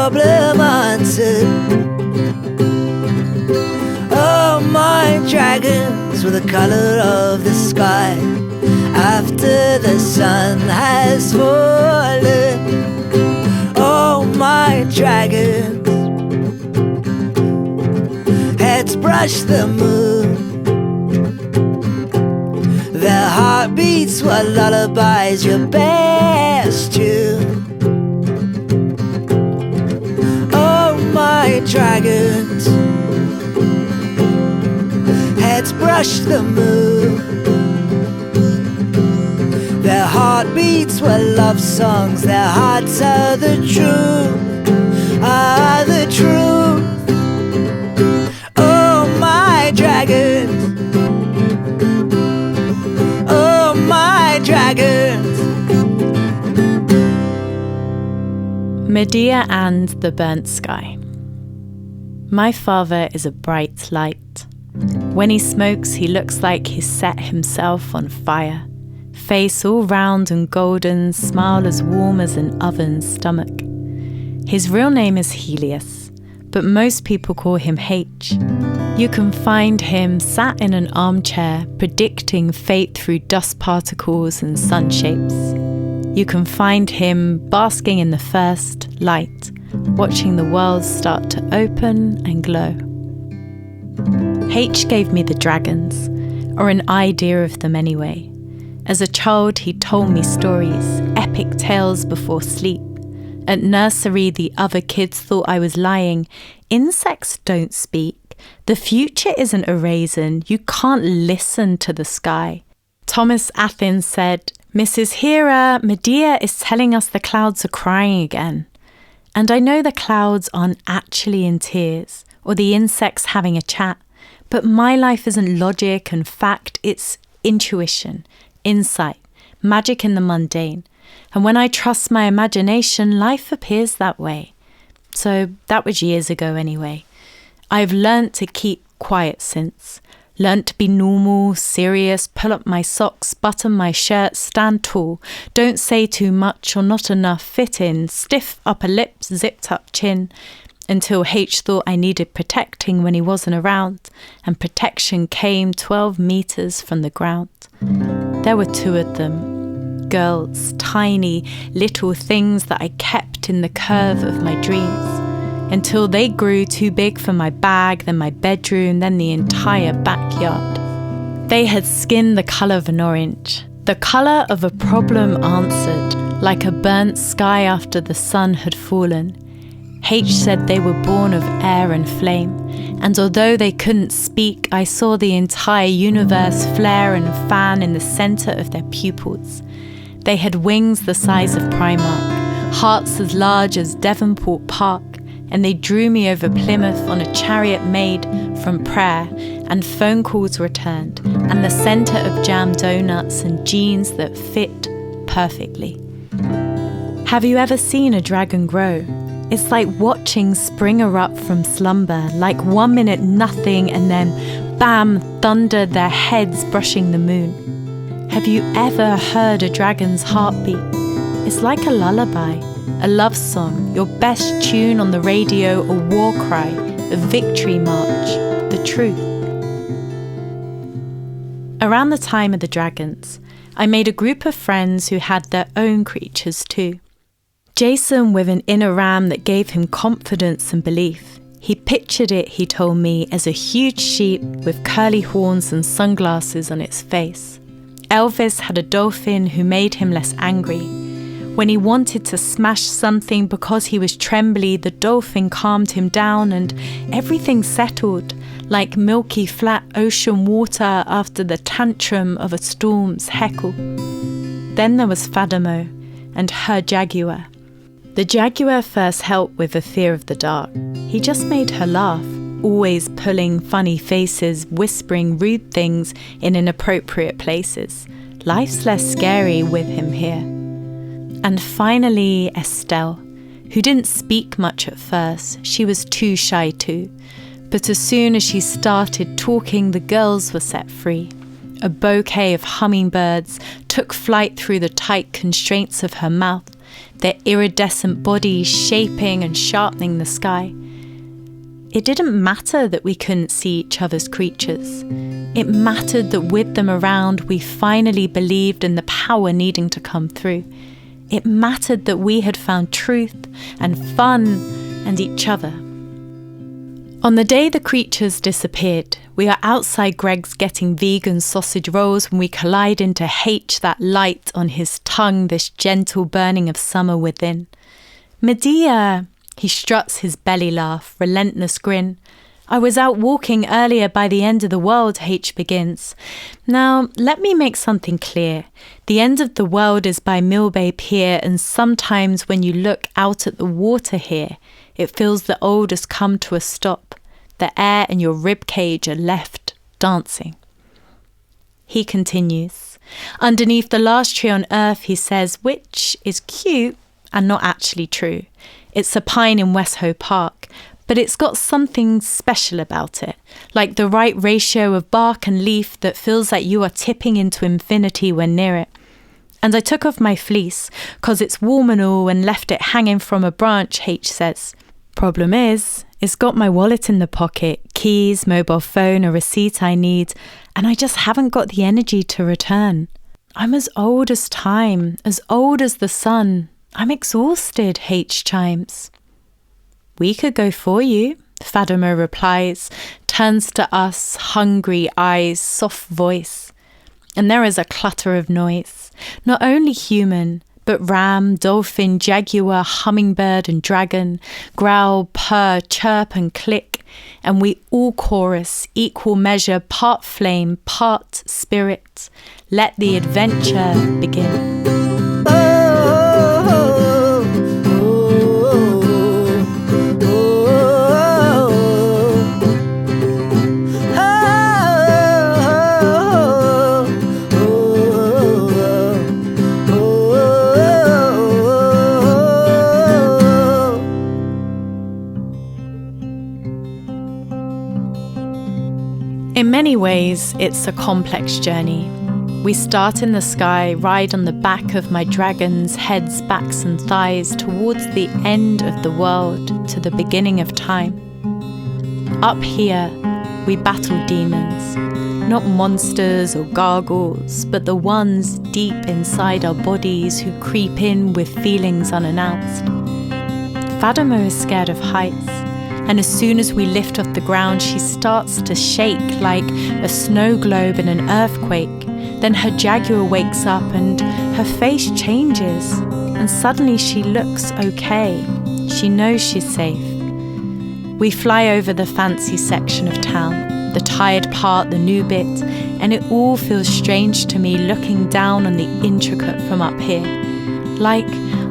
problem answered. Oh, my dragons were the color of the sky after the sun has fallen. Oh, my dragons, heads brush the moon. Their heartbeats were lullabies, your best tune. Oh, my dragons, heads brush the moon. Their heartbeats were love songs, their hearts are the truth, are the truth. Oh, my dragons, oh, my dragons. Medea and the Burnt Sky. My father is a bright light. When he smokes, he looks like he's set himself on fire. Face all round and golden, smile as warm as an oven's stomach. His real name is Helios, but most people call him H. You can find him sat in an armchair, predicting fate through dust particles and sun shapes. You can find him basking in the first light, watching the world start to open and glow. H gave me the dragons, or an idea of them anyway. As a child, he told me stories, epic tales before sleep. At nursery, the other kids thought I was lying. Insects don't speak. The future isn't a raisin. You can't listen to the sky. Thomas Athens said, "Mrs. Hera, Medea is telling us the clouds are crying again." And I know the clouds aren't actually in tears, or the insects having a chat. But my life isn't logic and fact, it's intuition, insight, magic in the mundane. And when I trust my imagination, life appears that way. So that was years ago anyway. I've learnt to keep quiet since. Learnt to be normal, serious, pull up my socks, button my shirt, stand tall, don't say too much or not enough, fit in, stiff upper lips, zipped up chin. Until H thought I needed protecting when he wasn't around, and protection came 12 meters from the ground. There were two of them, girls, tiny little things that I kept in the curve of my dreams, until they grew too big for my bag, then my bedroom, then the entire backyard. They had skin the colour of an orange, the colour of a problem answered, like a burnt sky after the sun had fallen. H said they were born of air and flame, and although they couldn't speak, I saw the entire universe flare and fan in the centre of their pupils. They had wings the size of Primark, hearts as large as Devonport Park, and they drew me over Plymouth on a chariot made from prayer, and phone calls returned, and the centre of jam donuts and jeans that fit perfectly. Have you ever seen a dragon grow? It's like watching spring erupt from slumber, like 1 minute nothing and then bam, thunder, their heads brushing the moon. Have you ever heard a dragon's heartbeat? It's like a lullaby, a love song, your best tune on the radio, a war cry, a victory march, the truth. Around the time of the dragons, I made a group of friends who had their own creatures too. Jason with an inner ram that gave him confidence and belief. He pictured it, he told me, as a huge sheep with curly horns and sunglasses on its face. Elvis had a dolphin who made him less angry. When he wanted to smash something because he was trembly, the dolphin calmed him down and everything settled, like milky flat ocean water after the tantrum of a storm's heckle. Then there was Fadamo and her jaguar. The jaguar first helped with the fear of the dark. He just made her laugh, always pulling funny faces, whispering rude things in inappropriate places. Life's less scary with him here. And finally, Estelle, who didn't speak much at first. She was too shy too. But as soon as she started talking, the girls were set free. A bouquet of hummingbirds took flight through the tight constraints of her mouth. their iridescent bodies shaping and sharpening the sky. It didn't matter that we couldn't see each other's creatures. It mattered that with them around, we finally believed in the power needing to come through. It mattered that we had found truth and fun and each other. On the day the creatures disappeared, we are outside Greg's getting vegan sausage rolls when we collide into H, that light on his tongue, this gentle burning of summer within. Medea! He struts his belly laugh, relentless grin. I was out walking earlier by the end of the world, H begins. Now, let me make something clear. The end of the world is by Millbay Pier, and sometimes when you look out at the water here, it feels the old has come to a stop. The air and your rib cage are left dancing. He continues. Underneath the last tree on earth, he says, which is cute and not actually true. It's a pine in West Ho Park, but it's got something special about it, like the right ratio of bark and leaf that feels like you are tipping into infinity when near it. And I took off my fleece, 'cause it's warm and all, and left it hanging from a branch, H says. Problem is, it's got my wallet in the pocket, keys, mobile phone, a receipt I need, and I just haven't got the energy to return. I'm as old as time, as old as the sun. I'm exhausted, H chimes. We could go for you, Fatima replies, turns to us, hungry eyes, soft voice. And there is a clutter of noise, not only human, but ram, dolphin, jaguar, hummingbird and dragon, growl, purr, chirp and click, and we all chorus, equal measure, part flame, part spirit. Let the adventure begin. In many ways, it's a complex journey. We start in the sky, ride on the back of my dragon's heads, backs and thighs towards the end of the world, to the beginning of time. Up here, we battle demons, not monsters or gargoyles, but the ones deep inside our bodies who creep in with feelings unannounced. Fatima is scared of heights. And as soon as we lift off the ground, she starts to shake like a snow globe in an earthquake. Then her jaguar wakes up and her face changes. And suddenly she looks okay. She knows she's safe. We fly over the fancy section of town, the tired part, the new bit, and it all feels strange to me looking down on the intricate from up here. Like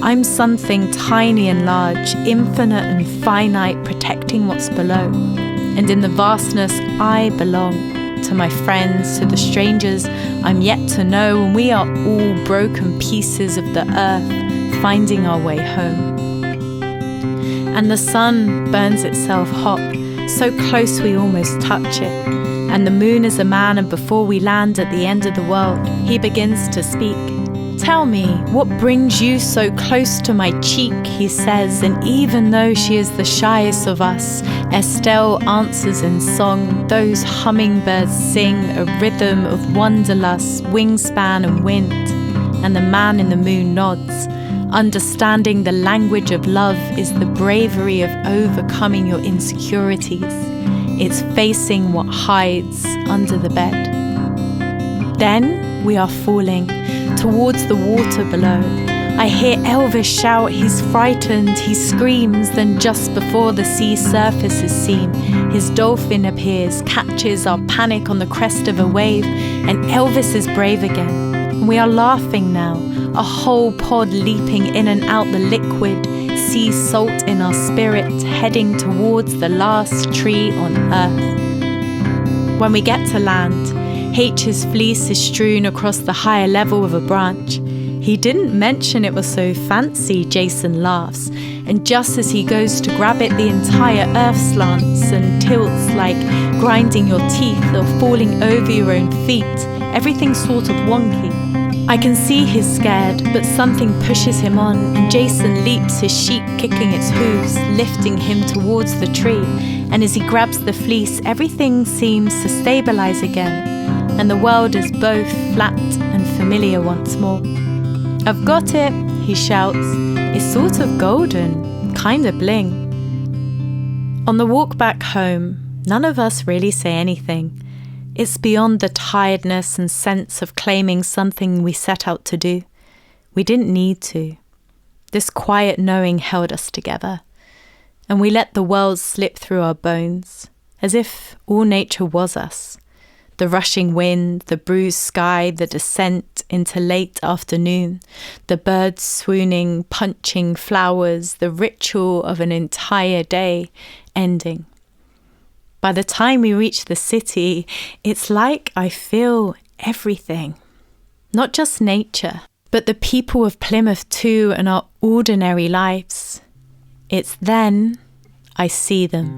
I'm something tiny and large, infinite and finite, protecting what's below. And in the vastness, I belong to my friends, to the strangers I'm yet to know, and we are all broken pieces of the earth, finding our way home. And the sun burns itself hot, so close we almost touch it. And the moon is a man, and before we land at the end of the world, he begins to speak. Tell me, what brings you so close to my cheek, he says, and even though she is the shyest of us, Estelle answers in song. Those hummingbirds sing a rhythm of wanderlust, wingspan and wind, and the man in the moon nods. Understanding the language of love is the bravery of overcoming your insecurities. It's facing what hides under the bed. Then we are falling towards the water below. I hear Elvis shout, he's frightened, he screams, then just before the sea surface is seen, his dolphin appears, catches our panic on the crest of a wave, and Elvis is brave again. And we are laughing now, a whole pod leaping in and out the liquid, sea salt in our spirit, heading towards the last tree on earth. When we get to land, H's fleece is strewn across the higher level of a branch. He didn't mention it was so fancy, Jason laughs, and just as he goes to grab it, the entire earth slants and tilts like grinding your teeth or falling over your own feet. Everything's sort of wonky. I can see he's scared, but something pushes him on, and Jason leaps, his sheep kicking its hooves, lifting him towards the tree. And as he grabs the fleece, everything seems to stabilize again, and the world is both flat and familiar once more. "I've got it," he shouts. "It's sort of golden, kinda bling." On the walk back home, none of us really say anything. It's beyond the tiredness and sense of claiming something we set out to do. We didn't need to. This quiet knowing held us together, and we let the world slip through our bones, as if all nature was us. The rushing wind, the bruised sky, the descent into late afternoon, the birds swooning, punching flowers, the ritual of an entire day ending. By the time we reach the city, it's like I feel everything. Not just nature, but the people of Plymouth too, and our ordinary lives. It's then I see them.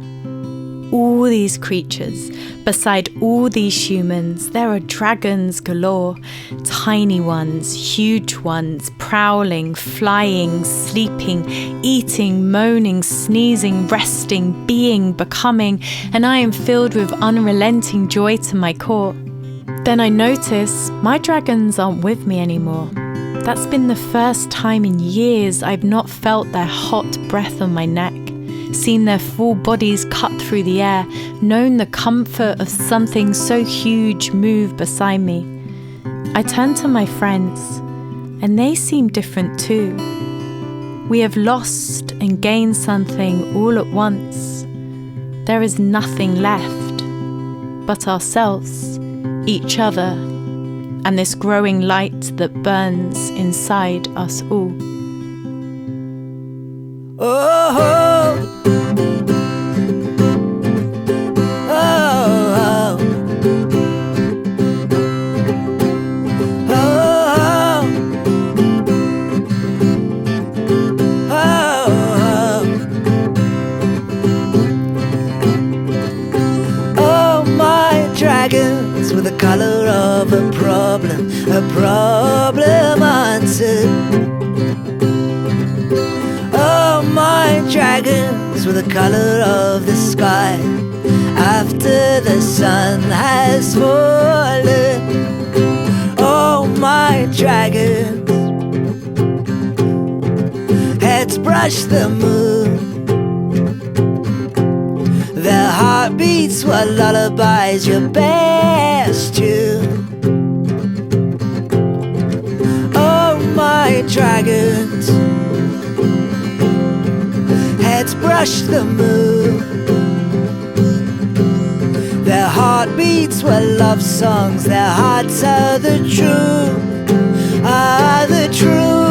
All these creatures, beside all these humans, there are dragons galore. Tiny ones, huge ones, prowling, flying, sleeping, eating, moaning, sneezing, resting, being, becoming, and I am filled with unrelenting joy to my core. Then I notice my dragons aren't with me anymore. That's been the first time in years I've not felt their hot breath on my neck, seen their full bodies cut through the air, known the comfort of something so huge move beside me. I turn to my friends, and they seem different too. We have lost and gained something all at once. There is nothing left but ourselves, each other, and this growing light that burns inside us all. Oh, oh, oh, my dragons were the color of a problem answered. Oh, my dragons were the color of the sky after the sun has fallen. Oh, my dragons, heads brush the moon. Their heartbeats were lullabies, your best tune. Oh, my dragons, heads brush the moon. Their heartbeats were love songs, their hearts are the truth, are the truth.